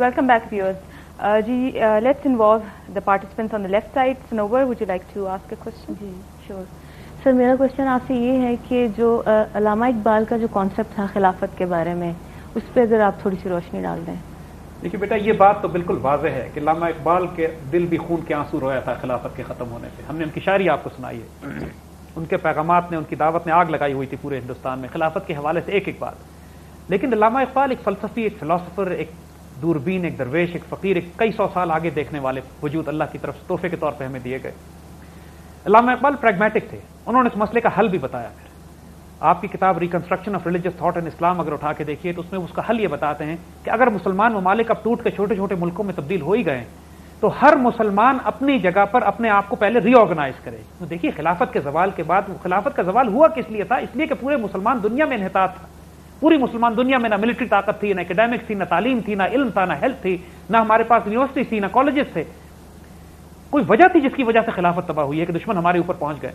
Welcome back, viewers. Let's involve the participants on the left side. Sanover, would you like to ask a question? जी, sure. Sir मेरा question आपसे ये है कि जो अल्लामा इकबाल का जो कॉन्सेप्ट था खिलाफत के बारे में, उस पर अगर आप थोड़ी सी रोशनी डाल दें। देखिए बेटा, ये बात तो बिल्कुल वाज़ेह है कि अल्लामा इकबाल के दिल भी खून के आंसू रोया था खिलाफत के ख़त्म होने पे। हमने उनकी शायरी आपको सुनाई है, उनके पैगामात ने, उनकी दावत ने आग लगाई हुई थी पूरे हिंदुस्तान में खिलाफत के हवाले से एक एक बात। लेकिन अल्लामा इकबाल एक फ़लसफ़ी, एक फ़िलासफ़र, एक दूरबीन, एक दरवेश, एक फ़कीर, एक कई सौ साल आगे देखने वाले वजूद अल्लाह की तरफ से तोहफे के तौर पर हमें दिए गए। अल्लामा इकबाल प्रैग्मेटिक थे, उन्होंने इस मसले का हल भी बताया। फिर आपकी किताब reconstruction of religious thought in Islam अगर उठा के देखिए तो उसमें उसका हल ये बताते हैं कि अगर मुसलमान ममालिक अब टूट के छोटे छोटे मुल्कों में तब्दील हो ही गए तो हर मुसलमान अपनी जगह पर अपने आप को पहले रीऑर्गेनाइज करे। तो देखिए खिलाफत के जवाल के बाद, खिलाफत का जवाल हुआ किस लिए था? इसलिए कि पूरे मुसलमान दुनिया में इन्हितात था। पूरी मुसलमान दुनिया में ना मिलिट्री ताकत थी, ना एकेडमिक्स थी, ना तालीम थी, ना इल्म था, ना हेल्थ थी, ना हमारे पास यूनिवर्सिटी थी, ना कॉलेजेस थे। कोई वजह थी जिसकी वजह से खिलाफत तबाह हुई है कि दुश्मन हमारे ऊपर पहुंच गए।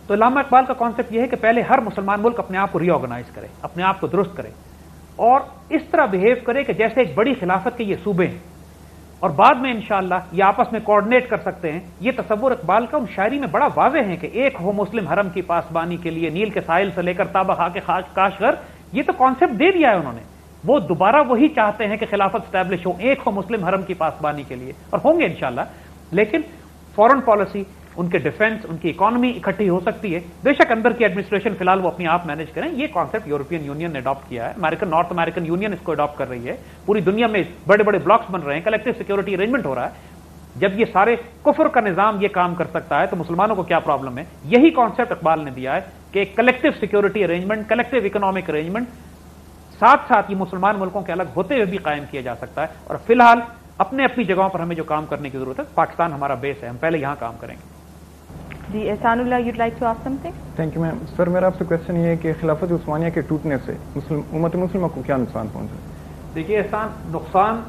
तो अल्लामा इकबाल का कॉन्सेप्ट यह है कि पहले हर मुसलमान मुल्क अपने आप को रीऑर्गेनाइज करे, अपने आप को दुरुस्त करे और इस तरह बिहेव करे कि जैसे एक बड़ी खिलाफत के ये सूबे हैं और बाद में इंशाअल्लाह ये आपस में कोऑर्डिनेट कर सकते हैं। ये तसव्वुर इकबाल का उन शायरी में बड़ा वाज़ेह है कि एक हो मुस्लिम हरम की पासबानी के लिए, नील के साहिल से लेकर ताबा के काशगर, ये तो कॉन्सेप्ट दे दिया है उन्होंने। वो दोबारा वही चाहते हैं कि खिलाफत स्टैब्लिश हो, एक हो मुस्लिम हरम की पासबानी के लिए, और होंगे इंशाअल्लाह। लेकिन फॉरेन पॉलिसी, उनके डिफेंस, उनकी इकोनॉमी इकट्ठी हो सकती है। बेशक अंदर की एडमिनिस्ट्रेशन फिलहाल वो अपने आप मैनेज करें। ये कॉन्सेप्ट यूरोपियन यूनियन ने अडॉप्ट किया है, नॉर्थ अमेरिकन यूनियन इसको अडॉप्ट कर रही है। पूरी दुनिया में बड़े बड़े ब्लॉक्स बन रहे हैं, कलेक्टिव सिक्योरिटी अरेंजमेंट हो रहा है। जब ये सारे कुफ्र का निजाम ये काम कर सकता है तो मुसलमानों को क्या प्रॉब्लम है? यही कॉन्सेप्ट इकबाल ने दिया है कि collective security arrangement, collective economic arrangement साथ साथ ये मुसलमान मुल्कों के अलग होते हुए भी कायम किया जा सकता है। और फिलहाल अपने अपनी जगहों पर हमें जो काम करने की जरूरत है, पाकिस्तान हमारा बेस है, हम पहले यहां काम करेंगे। जी, Ehsanullah, you'd like to ask something? Thank you ma'am. Sir मेरा आपसे क्वेश्चन ये है कि खिलाफत उस्मानिया के टूटने से उम्मत मुस्लिमा को क्या नुकसान पहुंचा? देखिए एहसान, नुकसान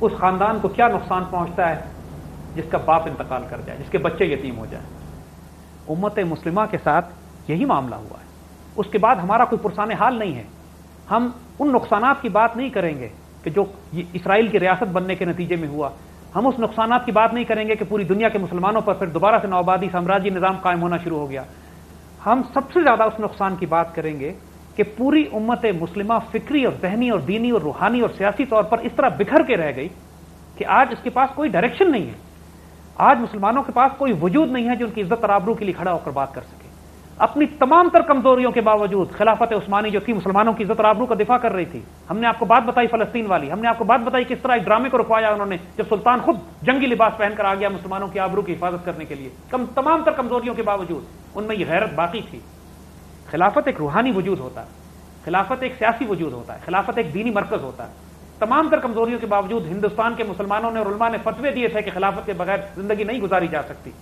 उस खानदान को क्या नुकसान पहुंचता है जिसका बाप इंतकाल कर जाए, जिसके बच्चे यतीम हो जाए। उम्मत मुस्लिमा के साथ यही मामला हुआ है। उसके बाद हमारा कोई पुरसाने हाल नहीं है। हम उन नुकसानात की बात नहीं करेंगे कि जो इसराइल की रियासत बनने के नतीजे में हुआ। हम उस नुकसानात की बात नहीं करेंगे कि पूरी दुनिया के मुसलमानों पर फिर दोबारा से नौआबादी साम्राज्य निजाम कायम होना शुरू हो गया। हम सबसे ज्यादा उस नुकसान की बात करेंगे कि पूरी उम्मत मुस्लिमा फिक्री और ज़हनी और दीनी और रूहानी और सियासी तौर पर इस तरह बिखर के रह गई कि आज इसके पास कोई डायरेक्शन नहीं है। आज मुसलमानों के पास कोई वजूद नहीं है जो उनकी इज्जत और आबरू के लिए खड़ा होकर बात कर सके। अपनी तमाम तर कमजोरियों के बावजूद खिलाफत उस्मानी जो थी मुसलमानों की इज्जत और आबरू का दिफा कर रही थी। हमने आपको बात बताई फलस्तीन वाली, हमने आपको बात बताई किस तरह एक ड्रामे को रुकवाया उन्होंने जब सुल्तान खुद जंगी लिबास पहनकर आ गया मुसलमानों की आबरू की हिफाजत करने के लिए। तमाम तर कमजोरियों के बावजूद उनमें यह गैरत बाकी थी। खिलाफत एक रूहानी वजूद होता है, खिलाफत एक सियासी वजूद होता है, खिलाफत एक दीनी मरकज होता है। तमाम तर कमजोरियों के बावजूद हिंदुस्तान के मुसलमानों ने और उलमा ने फतवे दिए थे कि खिलाफत के बगैर जिंदगी नहीं गुजारी जा सकती।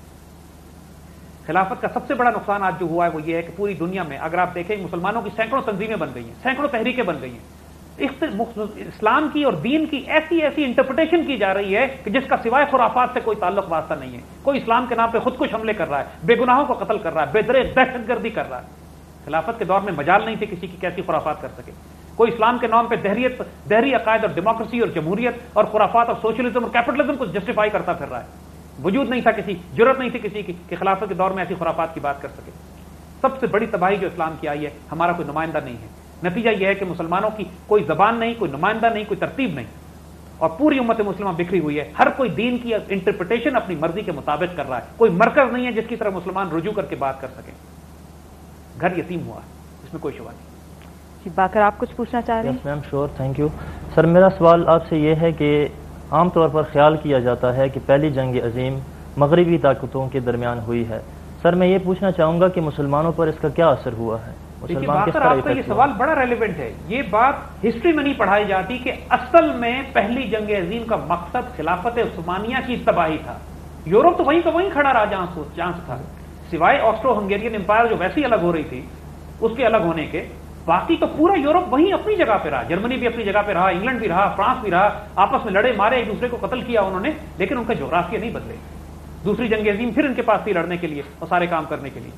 खिलाफत का सबसे बड़ा नुकसान आज जो हुआ है वो ये है कि पूरी दुनिया में अगर आप देखें मुसलमानों की सैकड़ों तंजीमें बन गई हैं, सैकड़ों तहरीकें बन गई हैं। इस्लाम की और दीन की ऐसी ऐसी इंटरप्रिटेशन की जा रही है कि जिसका सिवाय खुराफात से कोई ताल्लुक वास्ता नहीं है। कोई इस्लाम के नाम पे खुदकुश हमले कर रहा है, बेगुनाहों को कत्ल कर रहा है, बेदरेक दहशतगर्दी कर रहा है। खिलाफत के दौर में मजाल नहीं थे किसी की कैसी खुराफात कर सके। कोई इस्लाम के नाम पे दहरी अकायद और डेमोक्रेसी और जमहूरियत और खुराफात और सोशलिज्म और कैपिटलिज्म को जस्टिफाई करता फिर रहा है। वजूद नहीं था, किसी जरूरत नहीं थी किसी की कि खिलाफत के दौर में ऐसी खुराफात की बात कर सके। सबसे बड़ी तबाही जो इस्लाम की आई है, हमारा कोई नुमाइंदा नहीं है। नतीजा यह है कि मुसलमानों की कोई जबान नहीं, कोई नुमाइंदा नहीं, कोई तरतीब नहीं और पूरी उम्मत मुस्लिमा बिखरी हुई है। हर कोई दीन की इंटरप्रिटेशन अपनी मर्जी के मुताबिक कर रहा है। कोई मरकज नहीं है जिसकी तरह मुसलमान रुजू करके बात कर सके। घर यतीम हुआ है, इसमें कोई शुबा नहीं। जी, बाकर आप कुछ पूछना चाह रहे हैं? Yes ma'am, sure, thank you. Sir मेरा सवाल आपसे ये है कि आमतौर पर ख्याल किया जाता है कि पहली जंग अजीम मगरबी ताकतों के दरमियान हुई है। सर मैं ये पूछना चाहूंगा कि मुसलमानों पर इसका क्या असर हुआ है? मुसलमान किस तरह आपका ये सवाल बड़ा रेलिवेंट है। ये बात हिस्ट्री में नहीं पढ़ाई जाती कि असल में पहली जंग अजीम का मकसद खिलाफत उस्मानिया की तबाही था। यूरोप तो वहीं खड़ा रहा जहां से था, सिवाय ऑस्ट्रो हंगेरियन एम्पायर जो वैसी अलग हो रही थी उसके अलग होने के। बाकी तो पूरा यूरोप वहीं अपनी जगह पे रहा। जर्मनी भी अपनी जगह पे रहा, इंग्लैंड भी रहा, फ्रांस भी रहा। आपस में लड़े मारे, एक दूसरे को कत्ल किया उन्होंने, लेकिन उनका जोग्राफिया नहीं बदले। दूसरी जंग अजीम फिर इनके पास थी लड़ने के लिए और सारे काम करने के लिए।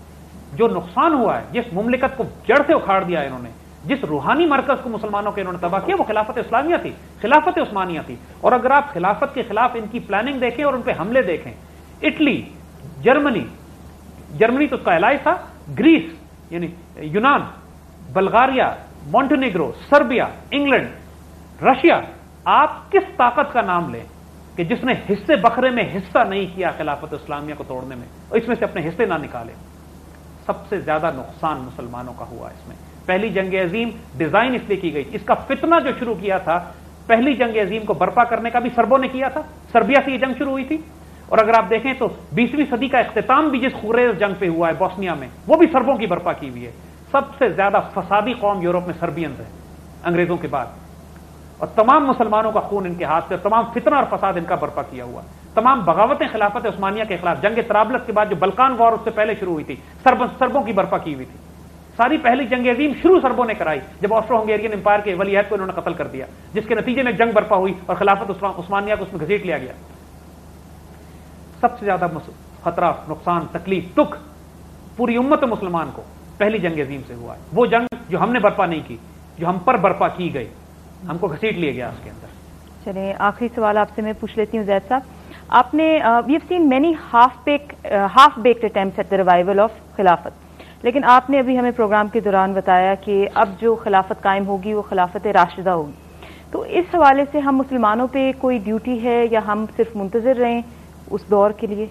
जो नुकसान हुआ है, जिस मुमलिकत को जड़ से उखाड़ दिया है इन्होंने, جس روحانی مرکز کو مسلمانوں کے انہوں نے تباہ کیا وہ خلافت اسلامیہ تھی، خلافت عثمانیہ تھی. اور اگر آپ خلافت کے خلاف ان کی پلاننگ دیکھیں اور ان پہ حملے دیکھیں، اٹلی، جرمنی تو اس کا علاج تھا، گریس یعنی یونان، بلغاریہ، مونٹینیگرو، سربیا، انگلینڈ، رشیا، آپ کس طاقت کا نام لیں کہ جس نے حصے بکھرے میں حصہ نہیں کیا خلافت اسلامیہ کو توڑنے میں اور اس میں سے اپنے حصے نہ نکالے. سب سے زیادہ نقصان مسلمانوں کا ہوا اس میں. پہلی جنگ عظیم ڈیزائن اس لیے کی گئی، اس کا فتنہ جو شروع کیا تھا پہلی جنگ عظیم کو برپا کرنے کا بھی سربوں نے کیا تھا. سربیا سے یہ جنگ شروع ہوئی تھی، اور اگر آپ دیکھیں تو 20ویں صدی کا اختتام بھی جس خوریز جنگ پہ ہوا ہے بوسنیا میں، وہ بھی سربوں کی برپا کی ہوئی ہے. سب سے زیادہ فسادی قوم یورپ میں سربینز ہے انگریزوں کے بعد، اور تمام مسلمانوں کا خون ان کے ہاتھ سے، تمام فتنہ اور فساد ان کا برپا کیا ہوا. تمام بغاوتیں خلافت عثمانیہ کے خلاف، جنگ طرابلس کے بعد جو بلکان وار اس سے پہلے شروع ہوئی تھی، سربوں کی برپا کی ہوئی تھی. ساری پہلی جنگ عظیم شروع سربوں نے کرائی جب آسٹرو ہنگیرین امپائر کے ولی عہد کو انہوں نے قتل کر دیا، جس کے نتیجے میں جنگ برپا ہوئی اور خلافت عثمانیہ کو اس میں گھسیٹ لیا گیا. سب سے زیادہ خطرہ، نقصان، تکلیف، دکھ پوری امت مسلمان کو پہلی جنگ عظیم سے ہوا ہے. وہ جنگ جو ہم نے برپا نہیں کی، جو ہم پر برپا کی گئی، ہم کو گھسیٹ لیا گیا اس کے اندر. چلیں آخری سوال آپ سے میں پوچھ لیتی ہوں زید صاحب. آپ نے we have seen many half baked attempts at the revival of خلافت، لیکن آپ نے ابھی ہمیں پروگرام کے دوران بتایا کہ اب جو خلافت قائم ہوگی وہ خلافت راشدہ ہوگی. تو اس حوالے سے ہم مسلمانوں پہ کوئی ڈیوٹی ہے یا ہم صرف منتظر رہیں اس دور کے لیے؟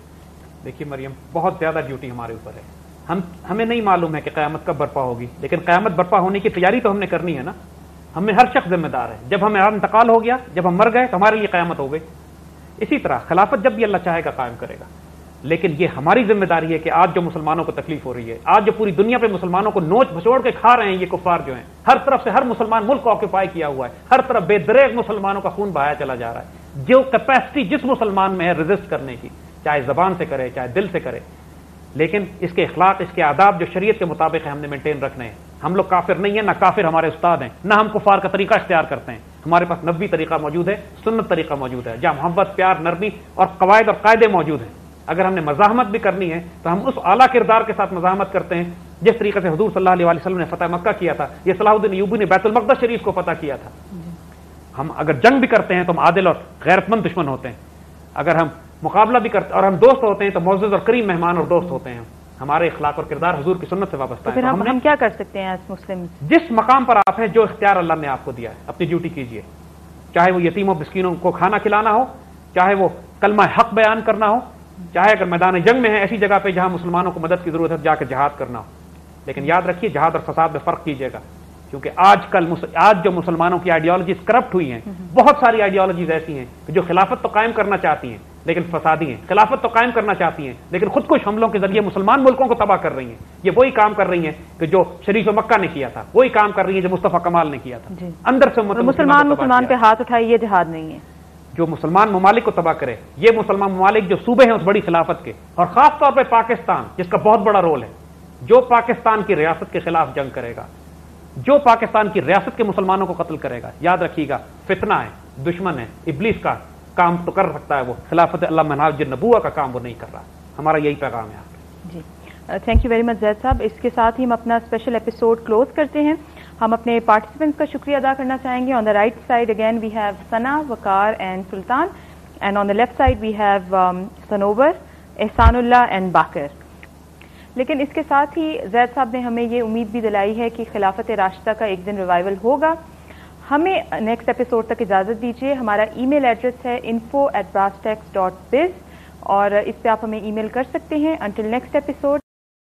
دیکھیے مریم، بہت زیادہ ڈیوٹی ہمارے اوپر ہے. ہمیں نہیں معلوم ہے کہ قیامت کب برپا ہوگی، لیکن قیامت برپا ہونے کی تیاری تو ہم نے کرنی ہے نا. ہمیں ہر شخص ذمہ دار ہے. جب ہمیں انتقال ہو گیا، جب ہم مر گئے تو ہمارے لیے قیامت ہو گئی. اسی طرح خلافت جب بھی اللہ چاہے گا قائم کرے گا، لیکن یہ ہماری ذمہ داری ہے کہ آج جو مسلمانوں کو تکلیف ہو رہی ہے، آج جو پوری دنیا پہ مسلمانوں کو نوچ بھچوڑ کے کھا رہے ہیں یہ کفار جو ہیں، ہر طرف سے ہر مسلمان ملک کو آکوپائی کیا ہوا ہے، ہر طرف بے دریغ مسلمانوں کا خون بہایا چلا جا رہا ہے. جو کیپیسٹی جس مسلمان میں ہے ریزسٹ کرنے کی، چاہے زبان سے کرے چاہے دل سے کرے، لیکن اس کے اخلاق، اس کے آداب جو شریعت کے مطابق ہے ہم نے مینٹین رکھنے ہیں. ہم لوگ کافر نہیں ہیں، نہ کافر ہمارے استاد ہیں، نہ ہم کفار کا طریقہ اختیار کرتے ہیں. ہمارے پاس نبوی طریقہ موجود ہے، سنت طریقہ موجود ہے، جہاں محبت، پیار، نرمی اور قواعد اور قاعدے موجود ہیں. اگر ہم نے مزاحمت بھی کرنی ہے تو ہم اس اعلیٰ کردار کے ساتھ مزاحمت کرتے ہیں جس طریقے سے حضور صلی اللہ علیہ وسلم نے فتح مکہ کیا تھا، یہ صلاح الدین ایوبی نے بیت المقدس شریف کو فتح کیا تھا. ہم اگر جنگ بھی کرتے ہیں تو ہم عادل اور غیرت مند دشمن ہوتے ہیں. اگر ہم مقابلہ بھی کرتے اور ہم دوست ہوتے ہیں تو معزز اور کریم مہمان اور دوست ہوتے ہیں. ہمارے اخلاق اور کردار حضور کی سنت سے وابستہ ہے. پھر ہم کیا کر سکتے ہیں ایز مسلم؟ جس مقام پر آپ ہیں، جو اختیار اللہ نے آپ کو دیا ہے، اپنی ڈیوٹی کیجیے. چاہے وہ یتیموں مسکینوں کو کھانا کھلانا ہو، چاہے وہ کلمہ حق بیان کرنا ہو، چاہے اگر میدان جنگ میں ہے ایسی جگہ پہ جہاں مسلمانوں کو مدد کی ضرورت ہے جا کے جہاد کرنا ہو. لیکن یاد رکھیے جہاد اور فساد میں فرق کیجیے گا، کیونکہ آج جو مسلمانوں کی آئیڈیالوجیز کرپٹ ہوئی ہیں، بہت ساری آئیڈیالوجیز ایسی ہیں کہ جو خلافت تو قائم کرنا چاہتی ہیں لیکن فسادی ہیں، خلافت تو قائم کرنا چاہتی ہیں لیکن خود کش حملوں کے ذریعے مسلمان ملکوں کو تباہ کر رہی ہیں. یہ وہی کام کر رہی ہیں کہ جو شریف مکہ نے کیا تھا، وہی کام کر رہی ہیں جو مصطفیٰ کمال نے کیا تھا. اندر سے مسلمان پہ ہاتھ اٹھائے، یہ جہاد نہیں ہے. جو مسلمان ممالک کو تباہ کرے، یہ مسلمان ممالک جو صوبے ہیں اس بڑی خلافت کے، اور خاص طور پہ پاکستان جس کا بہت بڑا رول ہے، جو پاکستان کی ریاست کے خلاف جنگ کرے گا، جو پاکستان کی ریاست کے مسلمانوں کو قتل کرے گا، یاد رکھیے گا فتنہ ہے، دشمن ہے، ابلیس کا کام تو کر سکتا ہے وہ، خلافت اللہ منہاج النبوہ کا کام وہ نہیں کر رہا. ہمارا یہی پیغام ہے آپ. جی تھینک یو ویری مچ زید صاحب. اس کے ساتھ ہی ہم اپنا اسپیشل ایپیسوڈ کلوز کرتے ہیں. ہم اپنے پارٹیسپینٹس کا شکریہ ادا کرنا چاہیں گے. On the right side again we have Sana, Waqar and Sultan, and on the left side we have Sanwar, Ehsan Ullah and Baqir. لیکن اس کے ساتھ ہی زید صاحب نے ہمیں یہ امید بھی دلائی ہے کہ خلافت راشدہ کا ایک دن ریوائول ہوگا. ہمیں نیکسٹ ایپیسوڈ تک اجازت دیجیے. ہمارا ای میل ایڈریس ہے info@brasstex.biz اور اس پہ آپ ہمیں ای میل کر سکتے ہیں. Until next episode,